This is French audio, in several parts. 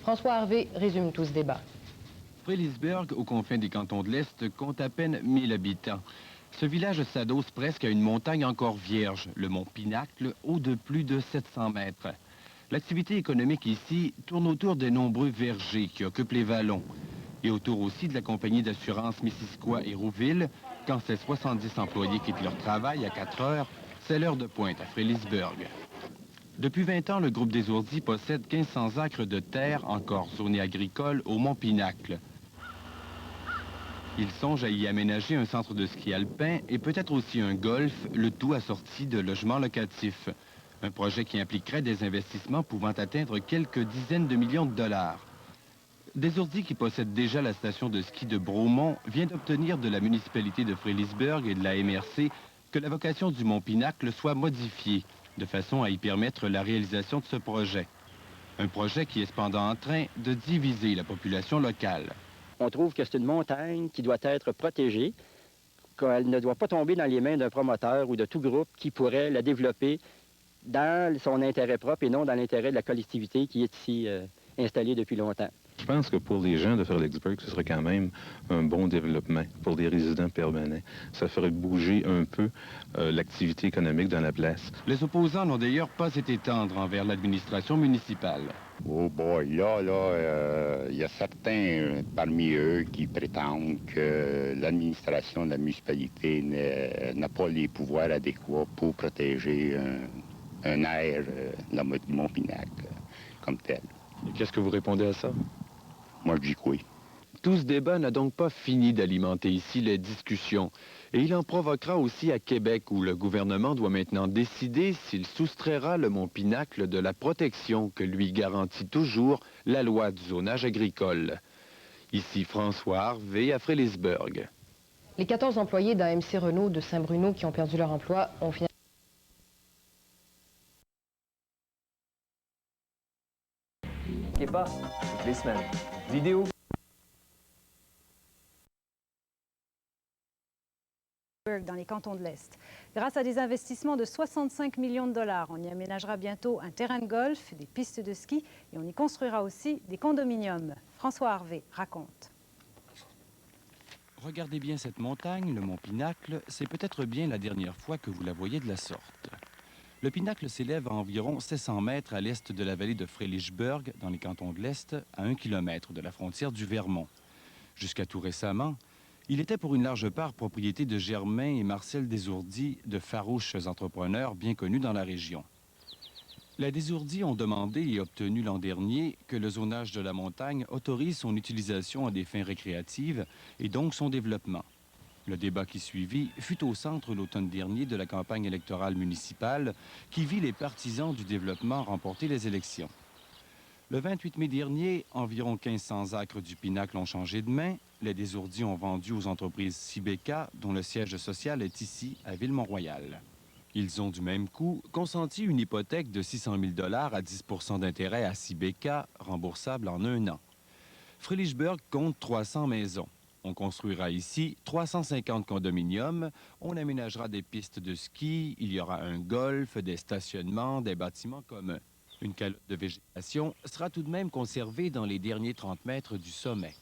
François Harvey résume tout ce débat. Frélisberg, aux confins des cantons de l'Est, compte à peine 1000 habitants. Ce village s'adosse presque à une montagne encore vierge, le mont Pinacle, haut de plus de 700 mètres. L'activité économique ici tourne autour des nombreux vergers qui occupent les vallons et autour aussi de la compagnie d'assurance Missisquoi et Rouville. Quand ces 70 employés quittent leur travail à 4 heures, c'est l'heure de pointe à Frélisberg. Depuis 20 ans, le groupe des Ourdis possède 1500 acres de terre encore zonés agricoles au mont Pinacle. Ils songent à y aménager un centre de ski alpin et peut-être aussi un golf, le tout assorti de logements locatifs. Un projet qui impliquerait des investissements pouvant atteindre quelques dizaines de millions de dollars. Desourdis, qui possède déjà la station de ski de Bromont, vient d'obtenir de la municipalité de Frélisberg et de la MRC que la vocation du mont Pinacle soit modifiée, de façon à y permettre la réalisation de ce projet. Un projet qui est cependant en train de diviser la population locale. On trouve que c'est une montagne qui doit être protégée, qu'elle ne doit pas tomber dans les mains d'un promoteur ou de tout groupe qui pourrait la développer dans son intérêt propre et non dans l'intérêt de la collectivité qui est ici installée depuis longtemps. Je pense que pour les gens de Frélisberg, ce serait quand même un bon développement pour les résidents permanents. Ça ferait bouger un peu l'activité économique dans la place. Les opposants n'ont d'ailleurs pas été tendres envers l'administration municipale. Oh boy, là, il y a certains parmi eux qui prétendent que l'administration de la municipalité n'a pas les pouvoirs adéquats pour protéger un air du mont Pinacle comme tel. Et qu'est-ce que vous répondez à ça? Moi, je dis que oui. Tout ce débat n'a donc pas fini d'alimenter ici les discussions. Et il en provoquera aussi à Québec, où le gouvernement doit maintenant décider s'il soustraira le mont Pinacle de la protection que lui garantit toujours la loi du zonage agricole. Ici François Harvey à Frélisberg. Les 14 employés d'AMC Renault de Saint-Bruno qui ont perdu leur emploi ont finalement... Pas toutes les semaines. Vidéo. Dans les cantons de l'Est. Grâce à des investissements de 65 millions de dollars, on y aménagera bientôt un terrain de golf, des pistes de ski et on y construira aussi des condominiums. François Harvey raconte. Regardez bien cette montagne, le mont Pinacle, c'est peut-être bien la dernière fois que vous la voyez de la sorte. Le Pinacle s'élève à environ 700 mètres à l'est de la vallée de Frélisberg, dans les cantons de l'Est, à 1 kilomètre de la frontière du Vermont. Jusqu'à tout récemment, il était pour une large part propriété de Germain et Marcel Desourdis, de farouches entrepreneurs bien connus dans la région. Les Desourdis ont demandé et obtenu l'an dernier que le zonage de la montagne autorise son utilisation à des fins récréatives et donc son développement. Le débat qui suivit fut au centre l'automne dernier de la campagne électorale municipale qui vit les partisans du développement remporter les élections. Le 28 mai dernier, environ 1500 acres du Pinacle ont changé de main. Les Desourdis ont vendu aux entreprises Cibeca, dont le siège social est ici, à Ville-Mont-Royal. Ils ont du même coup consenti une hypothèque de 600 000 $ à 10 % d'intérêt à Cibeca, remboursable en 1 an. Frélisberg compte 300 maisons. On construira ici 350 condominiums, on aménagera des pistes de ski, il y aura un golf, des stationnements, des bâtiments communs. Une calotte de végétation sera tout de même conservée dans les derniers 30 mètres du sommet.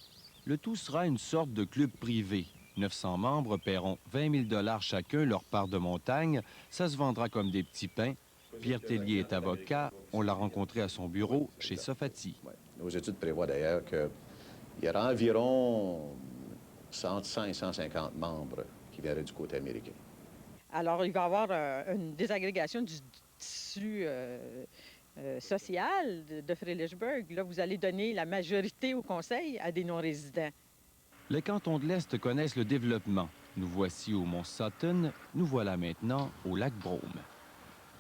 Le tout sera une sorte de club privé. 900 membres paieront 20 000 $ chacun leur part de montagne. Ça se vendra comme des petits pains. Pierre Tellier est avocat. On l'a rencontré à son bureau chez Sofati. Nos études prévoient d'ailleurs qu'il y aura environ 100 et 150 membres qui viendraient du côté américain. Alors, il va y avoir une désagrégation du tissu social de Frélisberg. Là, vous allez donner la majorité au conseil à des non-résidents. Les cantons de l'Est connaissent le développement. Nous voici au mont Sutton, nous voilà maintenant au lac Brome.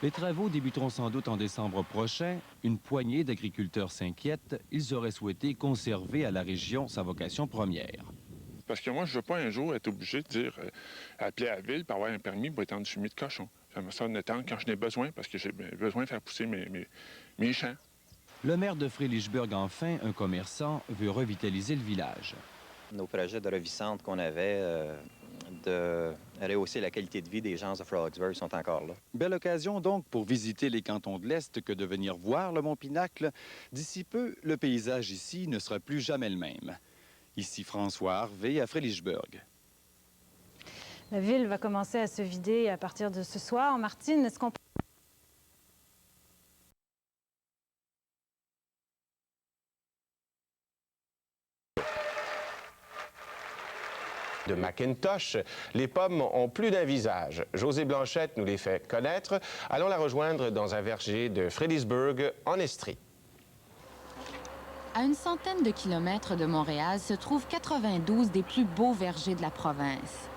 Les travaux débuteront sans doute en décembre prochain. Une poignée d'agriculteurs s'inquiètent. Ils auraient souhaité conserver à la région sa vocation première. Parce que moi, je ne veux pas un jour être obligé de dire, appeler à la ville pour avoir un permis pour étendre du fumier de cochon. J'aimerais ça en étendre quand je n'ai besoin, parce que j'ai besoin de faire pousser mes champs. Le maire de Frélisberg, enfin, un commerçant, veut revitaliser le village. Nos projets de revissante qu'on avait, de rehausser la qualité de vie des gens de Fredericksburg sont encore là. Belle occasion donc pour visiter les cantons de l'Est que de venir voir le Mont-Pinacle. D'ici peu, le paysage ici ne sera plus jamais le même. Ici François Harvey à Frédéricsburg. La ville va commencer à se vider à partir de ce soir. Martine, est-ce qu'on de Macintosh, les pommes ont plus d'un visage. Josée Blanchette nous les fait connaître. Allons la rejoindre dans un verger de Frédéricsburg, en Estrie. À une centaine de kilomètres de Montréal se trouvent 92 des plus beaux vergers de la province.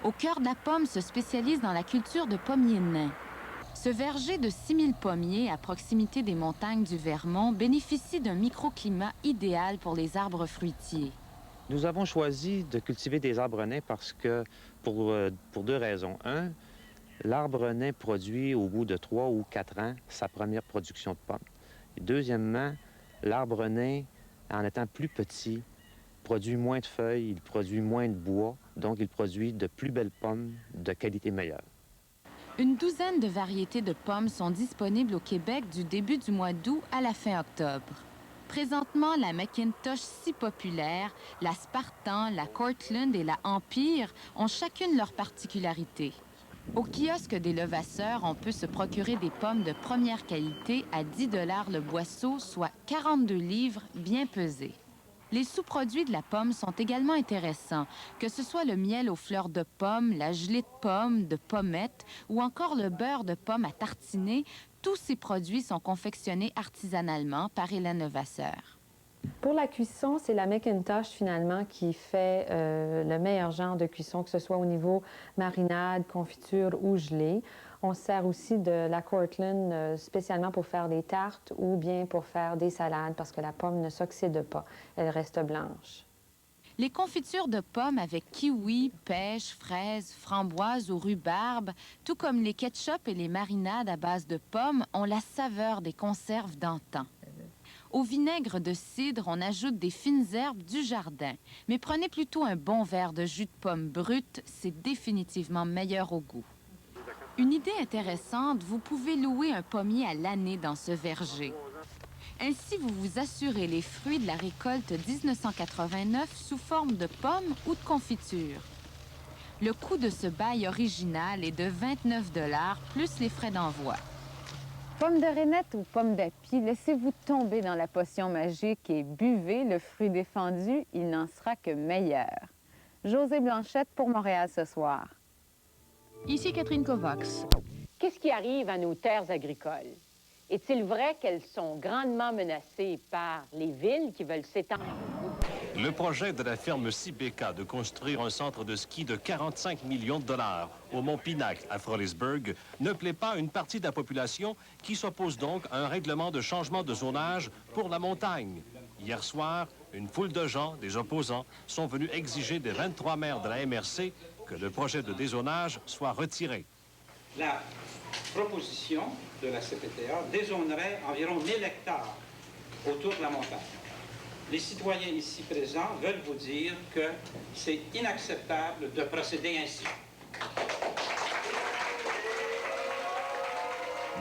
Au cœur de la pomme se spécialise dans la culture de pommiers nains. Ce verger de 6000 pommiers à proximité des montagnes du Vermont bénéficie d'un microclimat idéal pour les arbres fruitiers. Nous avons choisi de cultiver des arbres nains parce que, pour deux raisons. Un, l'arbre nain produit au bout de 3 ou 4 ans sa première production de pommes. Et deuxièmement, l'arbre nain, en étant plus petit, produit moins de feuilles, il produit moins de bois, donc il produit de plus belles pommes de qualité meilleure. Une douzaine de variétés de pommes sont disponibles au Québec du début du mois d'août à la fin octobre. Présentement, la Macintosh si populaire, la Spartan, la Cortland et la Empire ont chacune leur particularité. Au kiosque des Levasseurs, on peut se procurer des pommes de première qualité à 10 $ le boisseau, soit 42 livres bien pesés. Les sous-produits de la pomme sont également intéressants, que ce soit le miel aux fleurs de pomme, la gelée de pomme, de pommettes ou encore le beurre de pomme à tartiner. Tous ces produits sont confectionnés artisanalement par Hélène Levasseur. Pour la cuisson, c'est la Macintosh finalement qui fait le meilleur genre de cuisson, que ce soit au niveau marinade, confiture ou gelée. On se sert aussi de la Cortland spécialement pour faire des tartes ou bien pour faire des salades parce que la pomme ne s'oxyde pas, elle reste blanche. Les confitures de pommes avec kiwi, pêche, fraises, framboises ou rhubarbe, tout comme les ketchup et les marinades à base de pommes, ont la saveur des conserves d'antan. Au vinaigre de cidre, on ajoute des fines herbes du jardin. Mais prenez plutôt un bon verre de jus de pomme brute, c'est définitivement meilleur au goût. Une idée intéressante, vous pouvez louer un pommier à l'année dans ce verger. Ainsi, vous vous assurez les fruits de la récolte 1989 sous forme de pommes ou de confiture. Le coût de ce bail original est de 29 $ plus les frais d'envoi. Pomme de reinette ou pomme d'api, laissez-vous tomber dans la potion magique et buvez le fruit défendu, il n'en sera que meilleur. Josée Blanchette pour Montréal ce soir. Ici Catherine Kovacs. Qu'est-ce qui arrive à nos terres agricoles? Est-il vrai qu'elles sont grandement menacées par les villes qui veulent s'étendre? Le projet de la ferme Sibeka de construire un centre de ski de 45 millions de dollars au Mont-Pinacle à Fredericksburg ne plaît pas à une partie de la population qui s'oppose donc à un règlement de changement de zonage pour la montagne. Hier soir, une foule de gens, des opposants, sont venus exiger des 23 maires de la MRC que le projet de dézonage soit retiré. La proposition de la CPTA dézonerait environ 1000 hectares autour de la montagne. Les citoyens ici présents veulent vous dire que c'est inacceptable de procéder ainsi.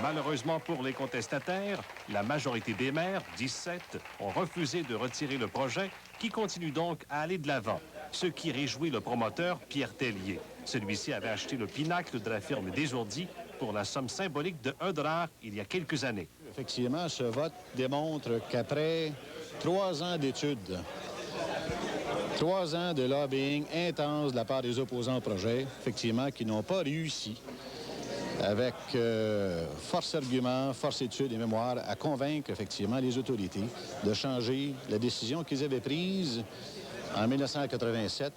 Malheureusement pour les contestataires, la majorité des maires, 17, ont refusé de retirer le projet qui continue donc à aller de l'avant, ce qui réjouit le promoteur Pierre Tellier. Celui-ci avait acheté le pinacle de la firme Desourdis pour la somme symbolique de 1 $ il y a quelques années. Effectivement, ce vote démontre qu'après 3 ans d'études, 3 ans de lobbying intense de la part des opposants au projet, effectivement, qui n'ont pas réussi, avec force arguments, force études et mémoire, à convaincre effectivement les autorités de changer la décision qu'ils avaient prise en 1987.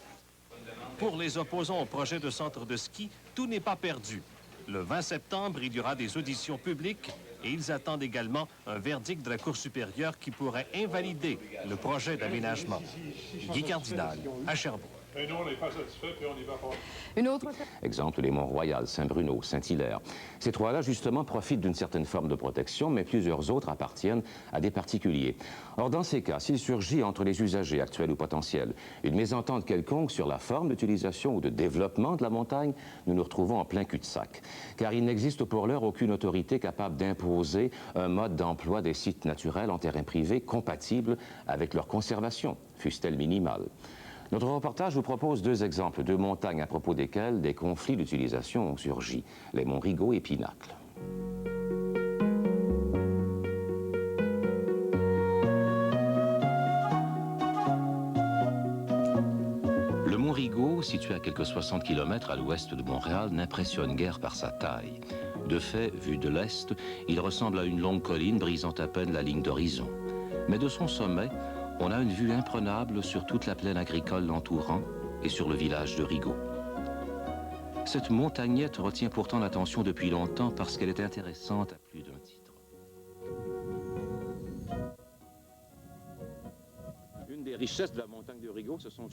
Pour les opposants au projet de centre de ski, tout n'est pas perdu. Le 20 septembre, il y aura des auditions publiques et ils attendent également un verdict de la Cour supérieure qui pourrait invalider le projet d'aménagement. Guy Cardinal, à Sherbrooke. Et nous, on n'est pas satisfait, puis on n'y va pas. Une autre... Exemple, les Mont-Royal, Saint-Bruno, Saint-Hilaire. Ces trois-là, justement, profitent d'une certaine forme de protection, mais plusieurs autres appartiennent à des particuliers. Or, dans ces cas, s'il surgit entre les usagers actuels ou potentiels une mésentente quelconque sur la forme d'utilisation ou de développement de la montagne, nous nous retrouvons en plein cul-de-sac. Car il n'existe pour l'heure aucune autorité capable d'imposer un mode d'emploi des sites naturels en terrain privé compatible avec leur conservation, fût-elle minimale. Notre reportage vous propose deux exemples de montagnes à propos desquelles des conflits d'utilisation ont surgi, les monts Rigaud et Pinacle. Le mont Rigaud, situé à quelques 60 km à l'ouest de Montréal, n'impressionne guère par sa taille. De fait, vu de l'est, il ressemble à une longue colline brisant à peine la ligne d'horizon. Mais de son sommet, on a une vue imprenable sur toute la plaine agricole l'entourant et sur le village de Rigaud. Cette montagnette retient pourtant l'attention depuis longtemps parce qu'elle est intéressante à plus d'un titre. Une des richesses de la montagne de Rigaud, ce sont